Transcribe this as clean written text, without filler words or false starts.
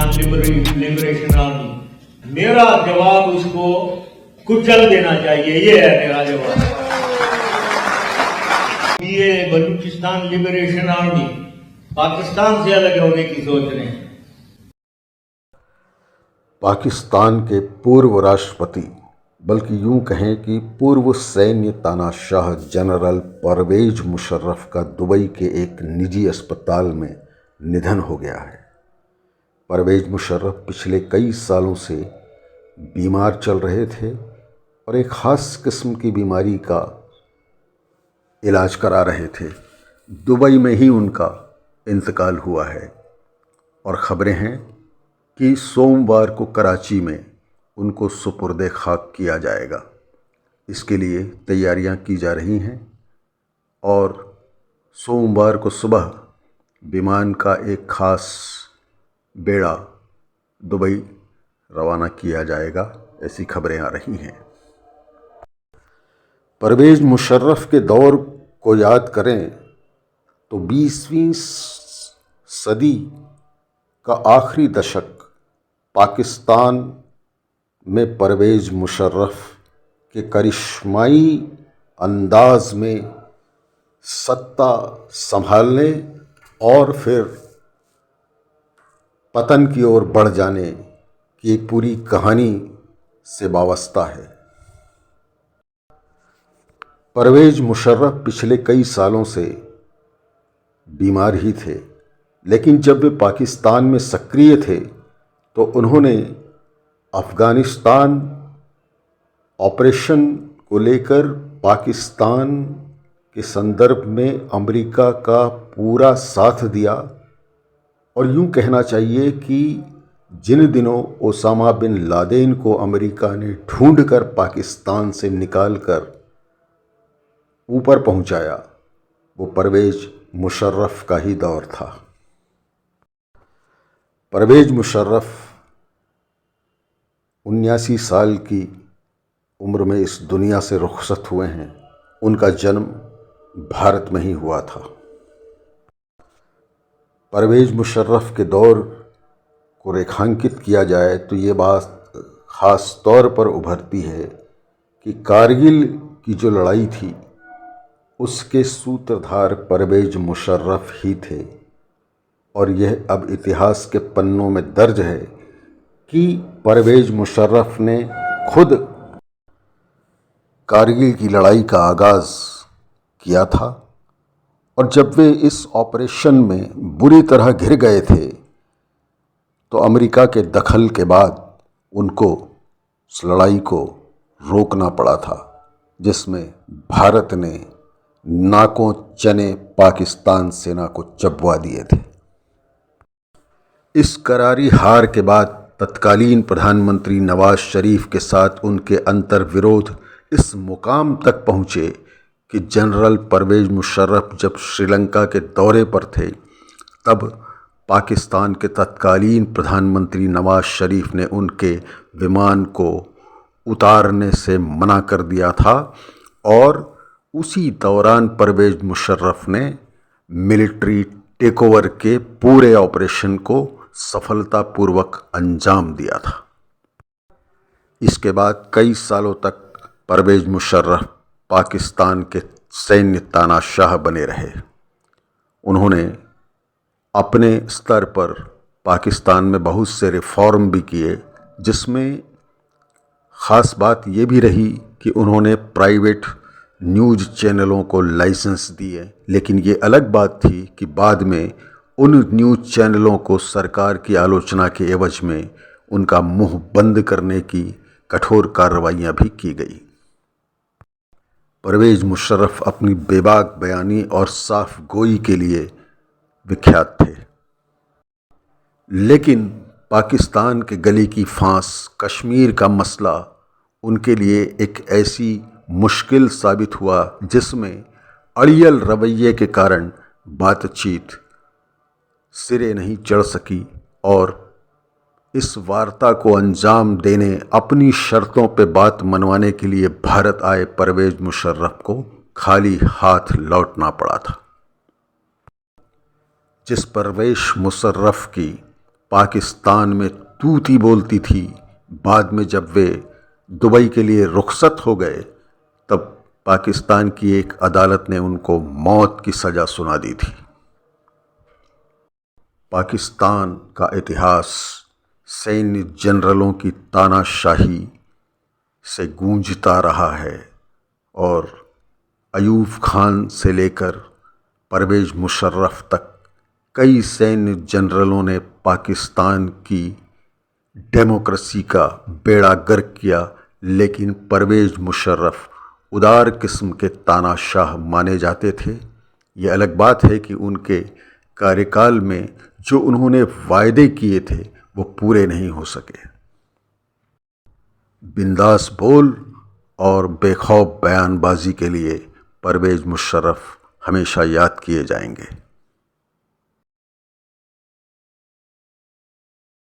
Pakistan liberation army, मेरा जवाब उसको कुचल देना चाहिए। ये है मेरा जवाब। ये बलूचिस्तान लिबरेशन आर्मी पाकिस्तान से अलग होने की सोच रहे हैं। पाकिस्तान के पूर्व राष्ट्रपति, बल्कि यूं कहें कि पूर्व सैन्य तानाशाह जनरल परवेज मुशर्रफ का दुबई के एक निजी अस्पताल में निधन हो गया है। परवेज मुशर्रफ पिछले कई सालों से बीमार चल रहे थे और एक ख़ास किस्म की बीमारी का इलाज करा रहे थे। दुबई में ही उनका इंतकाल हुआ है और ख़बरें हैं कि सोमवार को कराची में उनको सुपुर्दे खाक किया जाएगा। इसके लिए तैयारियां की जा रही हैं और सोमवार को सुबह विमान का एक ख़ास बेड़ा दुबई रवाना किया जाएगा, ऐसी खबरें आ रही हैं। परवेज मुशर्रफ के दौर को याद करें तो 20वीं सदी का आखिरी दशक पाकिस्तान में परवेज मुशर्रफ के करिश्माई अंदाज में सत्ता संभालने और फिर पतन की ओर बढ़ जाने की एक पूरी कहानी से वाबस्ता है। परवेज मुशर्रफ पिछले कई सालों से बीमार ही थे, लेकिन जब वे पाकिस्तान में सक्रिय थे तो उन्होंने अफ़गानिस्तान ऑपरेशन को लेकर पाकिस्तान के संदर्भ में अमेरिका का पूरा साथ दिया। और यूं कहना चाहिए कि जिन दिनों ओसामा बिन लादेन को अमेरिका ने ढूंढकर पाकिस्तान से निकालकर ऊपर पहुंचाया, वो परवेज मुशर्रफ का ही दौर था। परवेज मुशर्रफ 79 साल की उम्र में इस दुनिया से रुखसत हुए हैं। उनका जन्म भारत में ही हुआ था। परवेज मुशर्रफ के दौर को रेखांकित किया जाए तो ये बात ख़ास तौर पर उभरती है कि कारगिल की जो लड़ाई थी उसके सूत्रधार परवेज मुशर्रफ ही थे। और यह अब इतिहास के पन्नों में दर्ज है कि परवेज मुशर्रफ ने खुद कारगिल की लड़ाई का आगाज़ किया था और जब वे इस ऑपरेशन में बुरी तरह घिर गए थे तो अमेरिका के दखल के बाद उनको उस लड़ाई को रोकना पड़ा था, जिसमें भारत ने नाकों चने पाकिस्तान सेना को चबवा दिए थे। इस करारी हार के बाद तत्कालीन प्रधानमंत्री नवाज शरीफ के साथ उनके अंतर्विरोध इस मुकाम तक पहुँचे कि जनरल परवेज मुशर्रफ जब श्रीलंका के दौरे पर थे तब पाकिस्तान के तत्कालीन प्रधानमंत्री नवाज शरीफ ने उनके विमान को उतारने से मना कर दिया था और उसी दौरान परवेज मुशर्रफ ने मिलिट्री टेकओवर के पूरे ऑपरेशन को सफलतापूर्वक अंजाम दिया था। इसके बाद कई सालों तक परवेज मुशर्रफ पाकिस्तान के सैन्य तानाशाह बने रहे। उन्होंने अपने स्तर पर पाकिस्तान में बहुत से रिफॉर्म भी किए, जिसमें ख़ास बात ये भी रही कि उन्होंने प्राइवेट न्यूज़ चैनलों को लाइसेंस दिए। लेकिन ये अलग बात थी कि बाद में उन न्यूज़ चैनलों को सरकार की आलोचना के एवज में उनका मुंह बंद करने की कठोर कार्रवाइयाँ भी की गई। परवेज मुशर्रफ अपनी बेबाक बयानी और साफ गोई के लिए विख्यात थे, लेकिन पाकिस्तान के गले की फांस कश्मीर का मसला उनके लिए एक ऐसी मुश्किल साबित हुआ जिसमें अड़ियल रवैये के कारण बातचीत सिरे नहीं चढ़ सकी और इस वार्ता को अंजाम देने अपनी शर्तों पे बात मनवाने के लिए भारत आए परवेज मुशर्रफ को खाली हाथ लौटना पड़ा था। जिस परवेज मुशर्रफ की पाकिस्तान में तूती बोलती थी, बाद में जब वे दुबई के लिए रुखसत हो गए तब पाकिस्तान की एक अदालत ने उनको मौत की सज़ा सुना दी थी। पाकिस्तान का इतिहास सैन्य जनरलों की तानाशाही से गूंजता रहा है और अयूब खान से लेकर परवेज़ मुशर्रफ तक कई सैन्य जनरलों ने पाकिस्तान की डेमोक्रेसी का बेड़ा गर्क किया, लेकिन परवेज़ मुशर्रफ उदार किस्म के तानाशाह माने जाते थे। ये अलग बात है कि उनके कार्यकाल में जो उन्होंने वायदे किए थे वो पूरे नहीं हो सके। बिंदास बोल और बेखौफ बयानबाजी के लिए परवेज़ मुशर्रफ हमेशा याद किए जाएंगे।